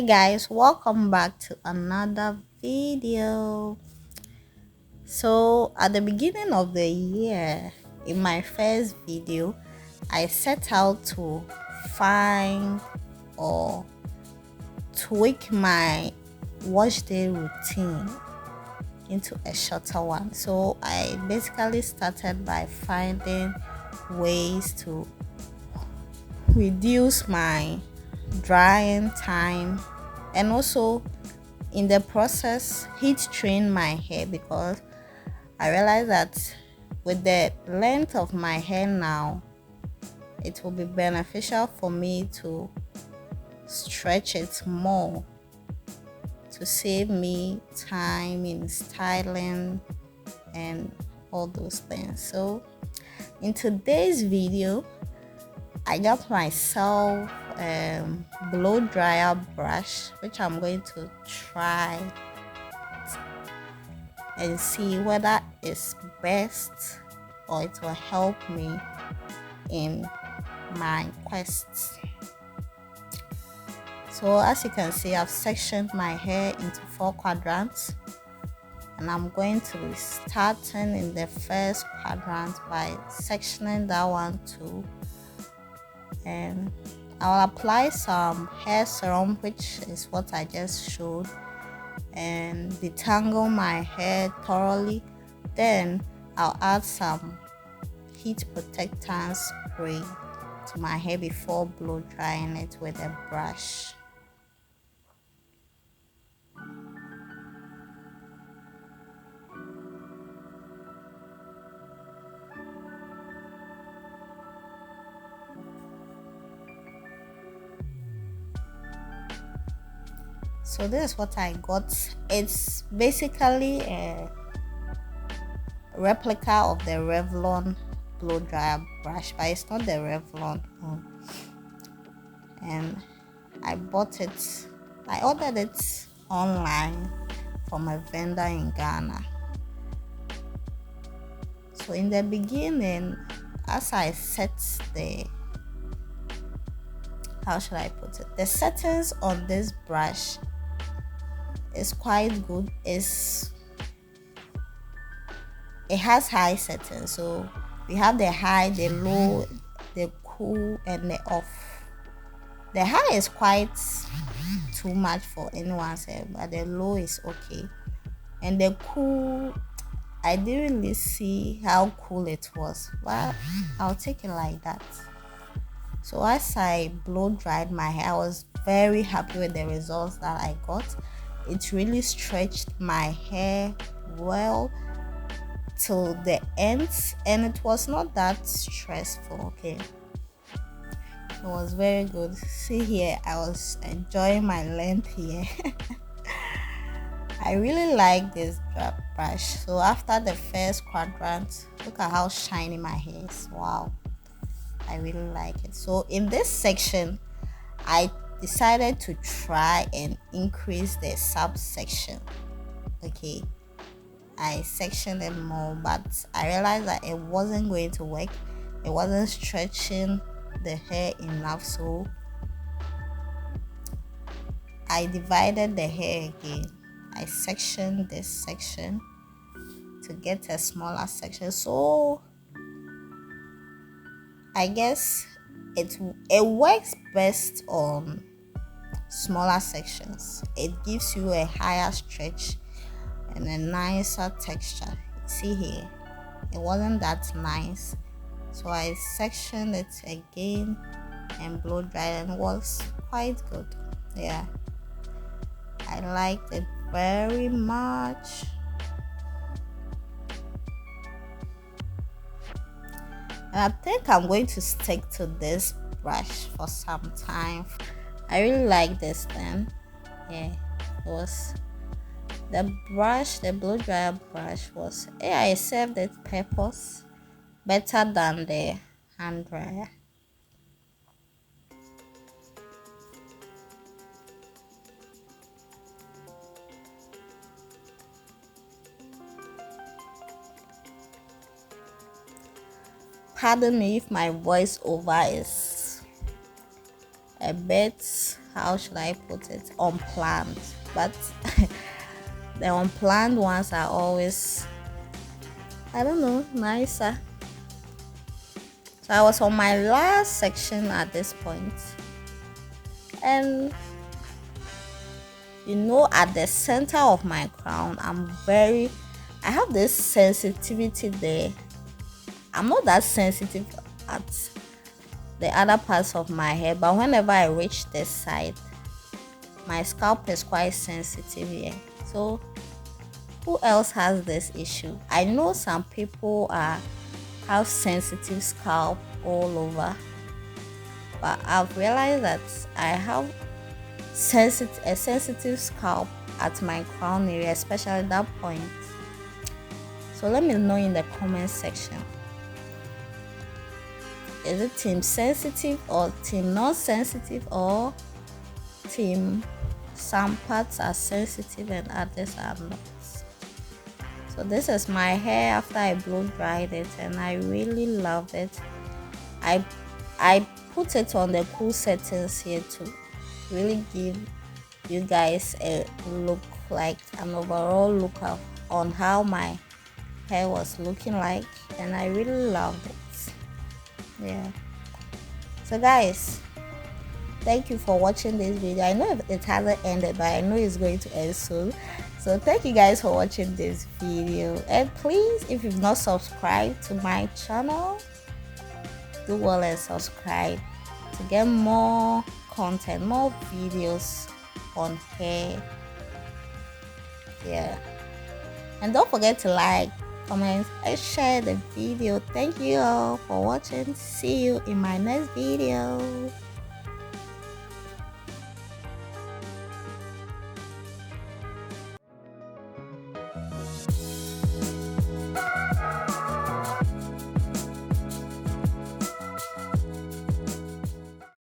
Guys, welcome back to another video. So at the beginning of the year, in my first video, I set out to find or tweak my wash day routine into a shorter one. So I basically started by finding ways to reduce my drying time, and also in the process heat train my hair, because I realized that with the length of my hair now, it will be beneficial for me to stretch it more to save me time in styling and all those things. So in today's video, I got myself blow dryer brush, which I'm going to try and see whether it's best or it will help me in my quest. So as you can see, I've sectioned my hair into 4 quadrants, and I'm going to be starting in the first quadrant by sectioning that one too, and I'll apply some hair serum, which is what I just showed, and detangle my hair thoroughly. Then I'll add some heat protectant spray to my hair before blow drying it with a brush. So this is what I got. It's basically a replica of the Revlon blow dryer brush, but it's not the Revlon one. And I bought it, I ordered it online from a vendor in Ghana. So in the beginning, as I set the, how should I put it, the settings on this brush is quite good. It has high settings, so we have the high, the low, the cool, and the off. The high is quite too much for anyone's hair, but the low is okay. And the cool, I didn't really see how cool it was, but I'll take it like that. So as I blow dried my hair, I was very happy with the results that I got. It really stretched my hair well till the ends, and it was not that stressful. Okay, it was very good. See here, I was enjoying my length here. I really like this brush. So after the first quadrant, look at how shiny my hair is. Wow, I really like it. So in this section, I decided to try and increase the subsection. Okay, I sectioned it more, but I realized that it wasn't going to work. It wasn't stretching the hair enough, so I divided the hair again. I sectioned this section to get a smaller section. So I guess it works best on smaller sections. It gives you a higher stretch and a nicer texture. See here, it wasn't that nice, so I sectioned it again and blow dried, and it was quite good. Yeah, I liked it very much. And I think I'm going to stick to this brush for some time. I really like this thing. Yeah, it was the brush, the blow dryer brush was, yeah, it served its purpose better than the hand dryer. Pardon me if my voice over is a bit how should I put it, unplanned, but the unplanned ones are always, I don't know, nicer. So I was on my last section at this point, and at the center of my crown, I have this sensitivity there. I'm not that sensitive at the other parts of my hair, but whenever I reach this side, my scalp is quite sensitive here. So who else has this issue? I know some people have sensitive scalp all over, but I've realized that I have a sensitive scalp at my crown area, especially that point. So let me know in the comment section, is it team sensitive or team not sensitive, or team some parts are sensitive and others are not? So this is my hair after I blow dried it, and I really love it. I put it on the cool settings here to really give you guys a look, like an overall look on how my hair was looking like, and I really loved it. Yeah. So guys, thank you for watching this video. I know it hasn't ended, but I know it's going to end soon. So thank you guys for watching this video, and please, if you've not subscribed to my channel, do well and subscribe to get more content, more videos on hair. Yeah, and don't forget to like, comment, and share the video. Thank you all for watching. See you in my next video.